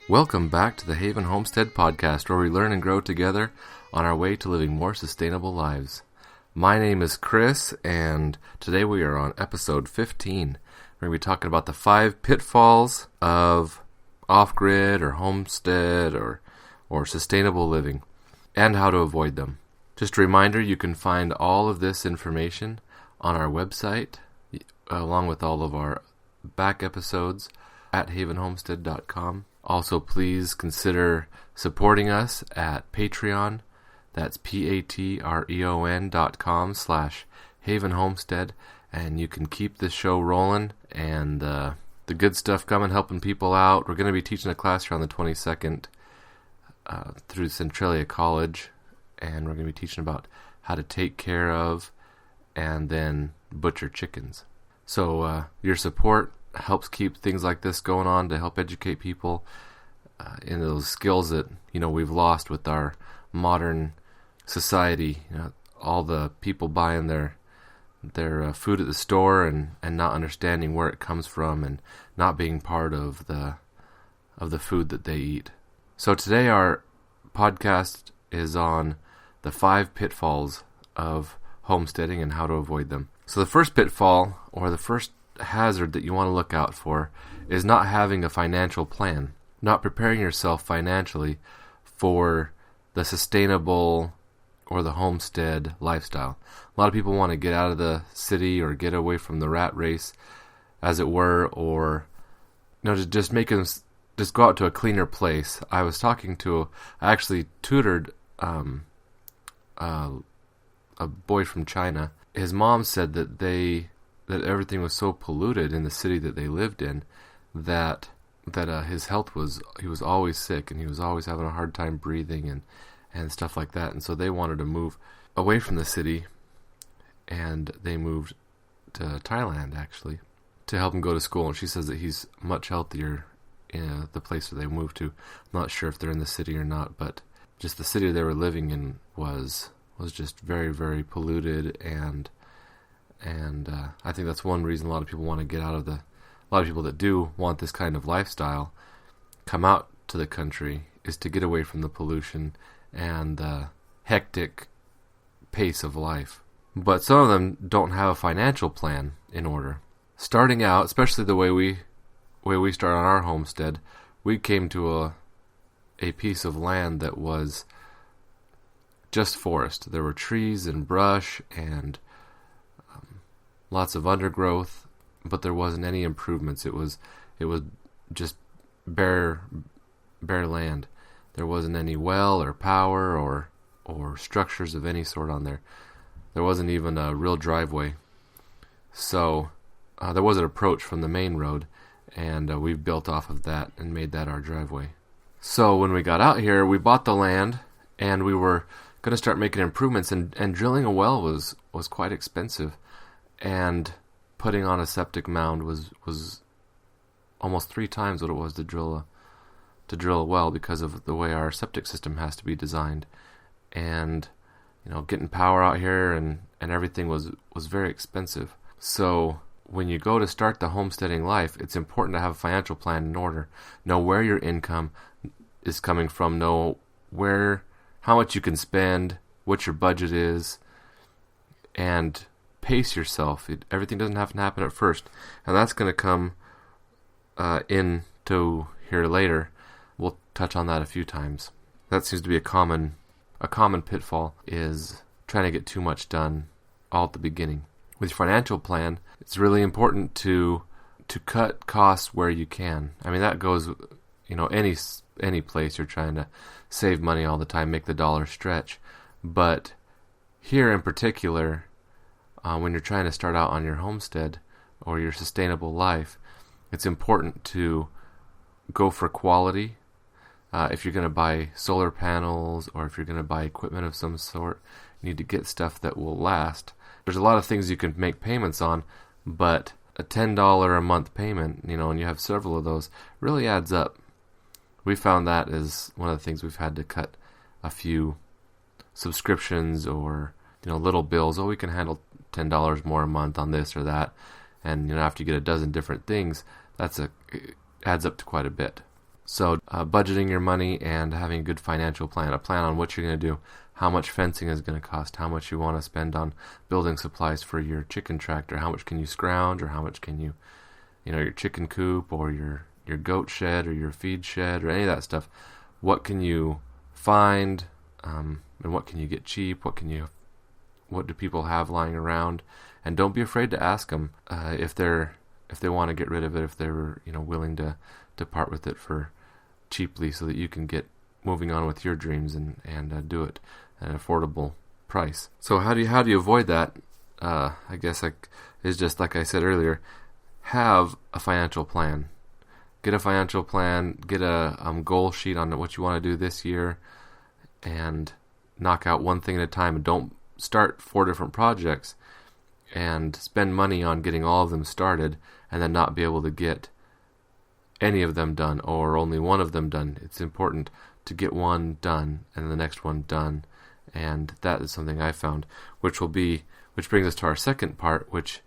Welcome back to the Haven Homestead podcast, where we learn and grow together on our way to living more sustainable lives. My name is Chris, and today we are on episode 15. We're going to be talking about the 5 pitfalls of off-grid or homestead or sustainable living, and how to avoid them. Just a reminder, you can find all of this information on our website, along with all of our back episodes at havenhomestead.com. Also, please consider supporting us at Patreon. That's patreon.com/havenhomestead. And you can keep this show rolling and the good stuff coming, helping people out. We're going to be teaching a class here on the 22nd through Centralia College. And we're going to be teaching about how to take care of and then butcher chickens. So your support helps keep things like this going on, to help educate people in those skills that we've lost with our modern society. All the people buying their food at the store and not understanding where it comes from and not being part of the food that they eat. So today our podcast is on the 5 pitfalls of homesteading and how to avoid them. So the first pitfall, or the first hazard that you want to look out for, is not having a financial plan, not preparing yourself financially for the sustainable or the homestead lifestyle. A lot of people want to get out of the city or get away from the rat race, as it were, or just go out to a cleaner place. I actually tutored a boy from China. His mom said that everything was so polluted in the city that they lived in that his health he was always sick, and he was always having a hard time breathing and stuff like that. And so they wanted to move away from the city, and they moved to Thailand, actually, to help him go to school. And she says that he's much healthier in the place that they moved to. I'm not sure if they're in the city or not, but just the city they were living in was just very, very polluted, and I think that's one reason a lot of people want to get out of a lot of people that do want this kind of lifestyle come out to the country, is to get away from the pollution and the hectic pace of life. But some of them don't have a financial plan in order. Starting out, especially the way we start on our homestead, we came to a piece of land that was just forest. There were trees and brush and lots of undergrowth, but there wasn't any improvements. It was just bare land. There wasn't any well or power or structures of any sort on there. There wasn't even a real driveway. So there was an approach from the main road, and we've built off of that and made that our driveway. So when we got out here, we bought the land, and we were going to start making improvements, and drilling a well was quite expensive. And putting on a septic mound was almost 3 times what it was to drill a well, because of the way our septic system has to be designed. And getting power out here and everything was very expensive. So when you go to start the homesteading life, it's important to have a financial plan in order. Know where your income is coming from. Know how much you can spend, what your budget is, and pace yourself. Everything doesn't have to happen at first, and that's going to come into here later. We'll touch on that a few times. That seems to be a common pitfall, is trying to get too much done all at the beginning. With your financial plan, it's really important to cut costs where you can. I mean, that goes, any place you're trying to save money all the time, make the dollar stretch. But here in particular, when you're trying to start out on your homestead or your sustainable life, it's important to go for quality. If you're going to buy solar panels, or if you're going to buy equipment of some sort, you need to get stuff that will last. There's a lot of things you can make payments on, but a $10 a month payment, and you have several of those, really adds up. We found that is one of the things we've had to cut a few subscriptions or little bills. We can handle $10 more a month on this or that, and after you get a dozen different things, it adds up to quite a bit. So budgeting your money and having a good financial plan, a plan on what you're going to do, how much fencing is going to cost, how much you want to spend on building supplies for your chicken tractor, how much can you scrounge, or how much can you, your chicken coop or your goat shed or your feed shed or any of that stuff. What can you find, and what can you get cheap? What do people have lying around? And don't be afraid to ask them if they want to get rid of it, if they're willing to part with it for cheaply, so that you can get moving on with your dreams and do it at an affordable price. So how do you avoid that? I guess is just like I said earlier, have a financial plan. Get a financial plan, get a goal sheet on what you want to do this year, and knock out one thing at a time. And don't start 4 different projects and spend money on getting all of them started and then not be able to get any of them done or only one of them done. It's important to get one done and the next one done, and that is something I found, which brings us to our second part, which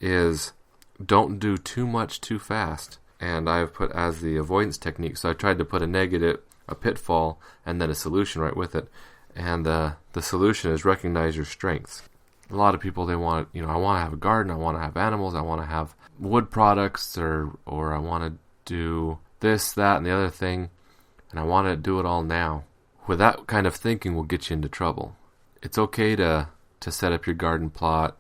is don't do too much too fast. And I've put as the avoidance technique, so I tried to put a pitfall, and then a solution right with it. And the solution is recognize your strengths. A lot of people, they want, I want to have a garden, I want to have animals, I want to have wood products, or I want to do this, that, and the other thing, and I want to do it all now. With that kind of thinking will get you into trouble. It's okay to set up your garden plot.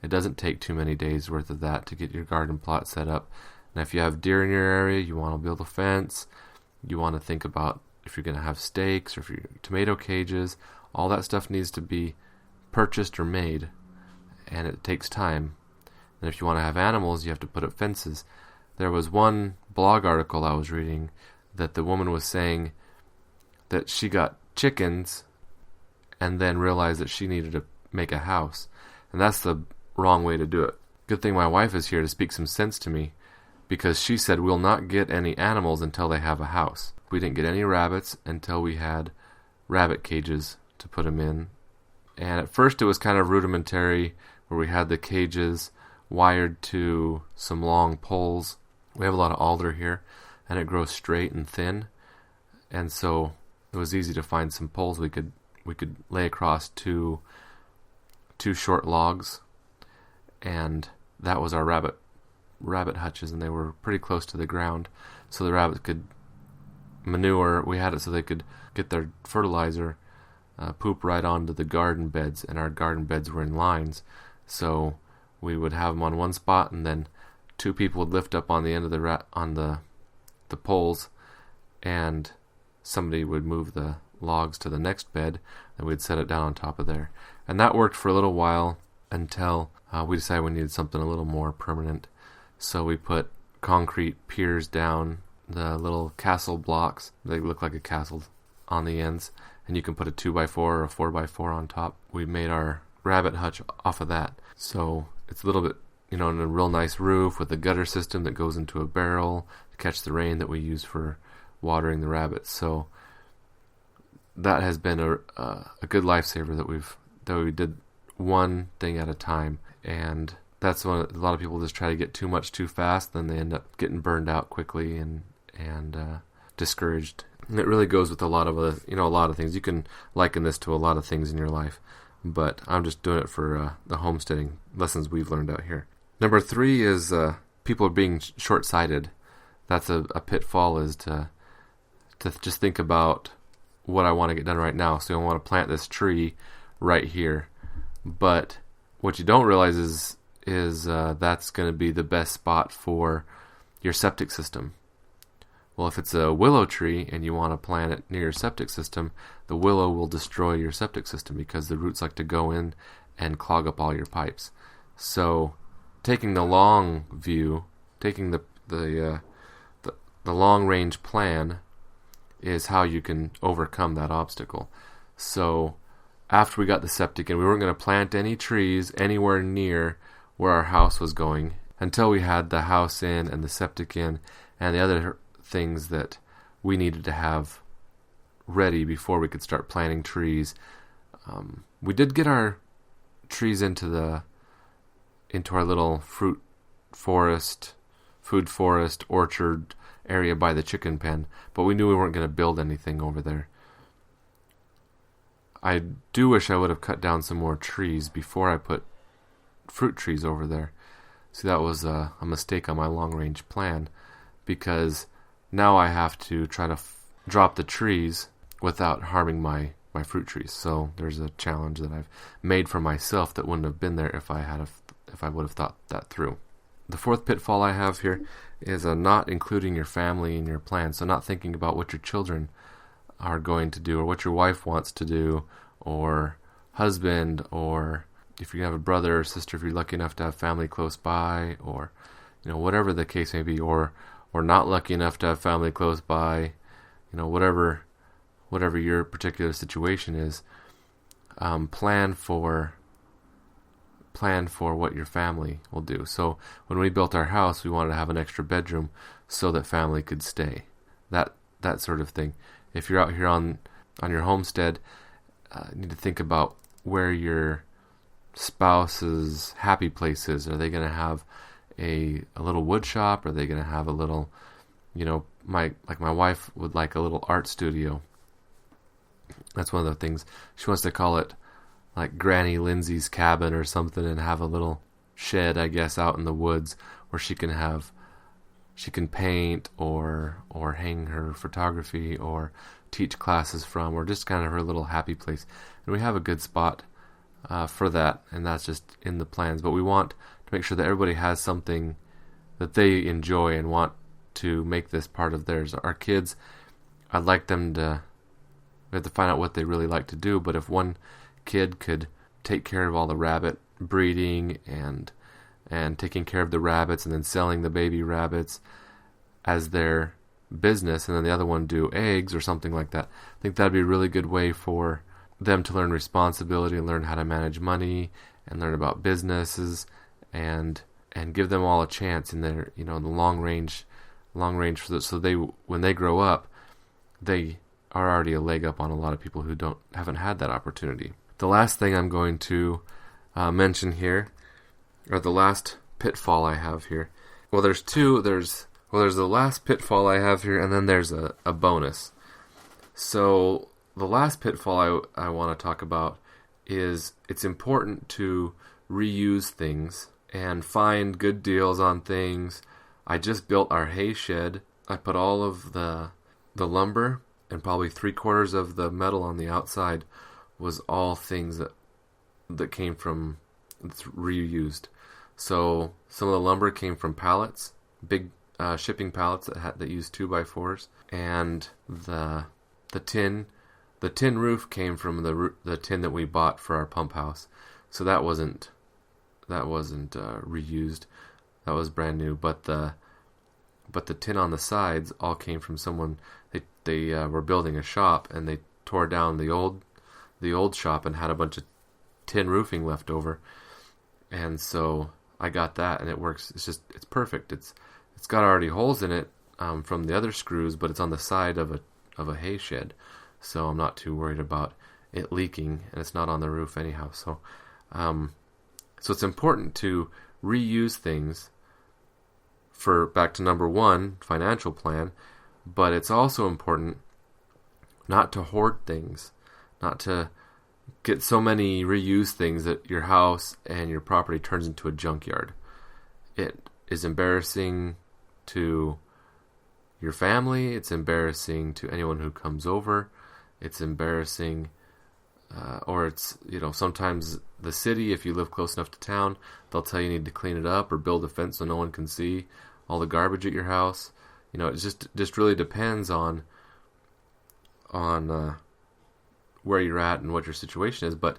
It doesn't take too many days worth of that to get your garden plot set up. And if you have deer in your area, you want to build a fence, you want to think about if you're going to have stakes or if you're tomato cages. All that stuff needs to be purchased or made, and it takes time. And if you want to have animals, you have to put up fences. There was one blog article I was reading that the woman was saying that she got chickens and then realized that she needed to make a house. And that's the wrong way to do it. Good thing my wife is here to speak some sense to me, because she said we'll not get any animals until they have a house. We didn't get any rabbits until we had rabbit cages to put them in. And at first it was kind of rudimentary, where we had the cages wired to some long poles. We have a lot of alder here, and it grows straight and thin. And so it was easy to find some poles we could lay across two short logs, and that was our rabbit hutches, and they were pretty close to the ground, so the rabbits could manure. We had it so they could get their fertilizer, poop right onto the garden beds, and our garden beds were in lines, so we would have them on one spot, and then 2 people would lift up on the end of the poles, and somebody would move the logs to the next bed, and we'd set it down on top of there. And that worked for a little while until we decided we needed something a little more permanent. So we put concrete piers down, the little castle blocks. They look like a castle on the ends, and you can put a 2x4 or a 4x4 on top. We made our rabbit hutch off of that. So it's a little bit, in a real nice roof with a gutter system that goes into a barrel to catch the rain that we use for watering the rabbits. So that has been a good lifesaver that we did one thing at a time. And that's when a lot of people just try to get too much too fast, then they end up getting burned out quickly and discouraged. And it really goes with a lot of things. You can liken this to a lot of things in your life, but I'm just doing it for the homesteading lessons we've learned out here. Number 3 is people are being short-sighted. That's a pitfall, is to just think about what I want to get done right now. So I want to plant this tree right here, but what you don't realize is that's going to be the best spot for your septic system. Well, if it's a willow tree and you want to plant it near your septic system, the willow will destroy your septic system because the roots like to go in and clog up all your pipes. So taking the long view, taking the long range plan is how you can overcome that obstacle. So after we got the septic in, we weren't going to plant any trees anywhere near where our house was going until we had the house in and the septic in and the other things that we needed to have ready before we could start planting trees. We did get our trees into our little fruit forest food forest, orchard area by the chicken pen, but we knew we weren't going to build anything over there. I do wish I would have cut down some more trees before I put fruit trees over there. See, that was a mistake on my long-range plan, because now I have to try to drop the trees without harming my fruit trees. So there's a challenge that I've made for myself that wouldn't have been there if I would have thought that through. The fourth pitfall I have here is not including your family in your plan. So not thinking about what your children are going to do, or what your wife wants to do, or husband, or if you have a brother or sister, if you're lucky enough to have family close by, or whatever the case may be, or not lucky enough to have family close by, whatever your particular situation is, plan for what your family will do. So when we built our house, we wanted to have an extra bedroom so that family could stay. That sort of thing. If you're out here on your homestead, you need to think about where your spouse's happy place is. Are they going to have a little wood shop? Are they going to have a little, my wife would like a little art studio. That's one of the things. She wants to call it like Granny Lindsay's cabin or something, and have a little shed, I guess, out in the woods where she can paint or hang her photography or teach classes from, or just kind of her little happy place. And we have a good spot for that, and that's just in the plans. But we want to make sure that everybody has something that they enjoy and want to make this part of theirs. Our kids, I'd like them to, we have to find out what they really like to do, but if one kid could take care of all the rabbit breeding and taking care of the rabbits and then selling the baby rabbits as their business, and then the other one do eggs or something like that, I think that'd be a really good way for them to learn responsibility and learn how to manage money and learn about businesses, and give them all a chance in their in the long range for this, so they, when they grow up, they are already a leg up on a lot of people who haven't had that opportunity. The last thing I'm going to mention here, or the last pitfall I have here. Well, there's two. There's the last pitfall I have here, and then there's a bonus. So the last pitfall I want to talk about is it's important to reuse things and find good deals on things. I just built our hay shed. I put all of the lumber and probably 3/4 of the metal on the outside was all things that came from, it's reused. So some of the lumber came from pallets, big shipping pallets that use 2x4s, and the tin roof came from the tin that we bought for our pump house. So that wasn't reused. That was brand new. But the tin on the sides all came from someone. They were building a shop, and they tore down the old shop and had a bunch of tin roofing left over, and so I got that, and it works. It's perfect. It's got already holes in it from the other screws, but it's on the side of a hay shed, so I'm not too worried about it leaking, and it's not on the roof anyhow. So it's important to reuse things for, back to number one, financial plan, but it's also important not to hoard things, not to get so many reused things that your house and your property turns into a junkyard. It is embarrassing to your family. It's embarrassing to anyone who comes over. It's embarrassing, or it's, sometimes the city, if you live close enough to town, they'll tell you need to clean it up or build a fence so no one can see all the garbage at your house. It just really depends on where you're at and what your situation is, but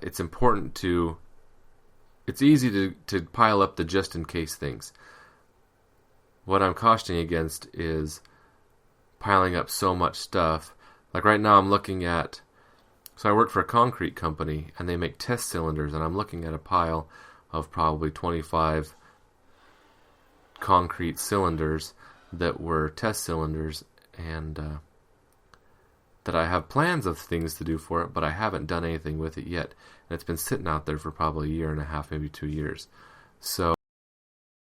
it's important to, it's easy to pile up the just in case things. What I'm cautioning against is piling up so much stuff. Like right now I'm looking at, so I work for a concrete company and they make test cylinders, and I'm looking at a pile of probably 25 concrete cylinders that were test cylinders, and that I have plans of things to do for it, but I haven't done anything with it yet. And it's been sitting out there for probably a year and a half, maybe 2 years. So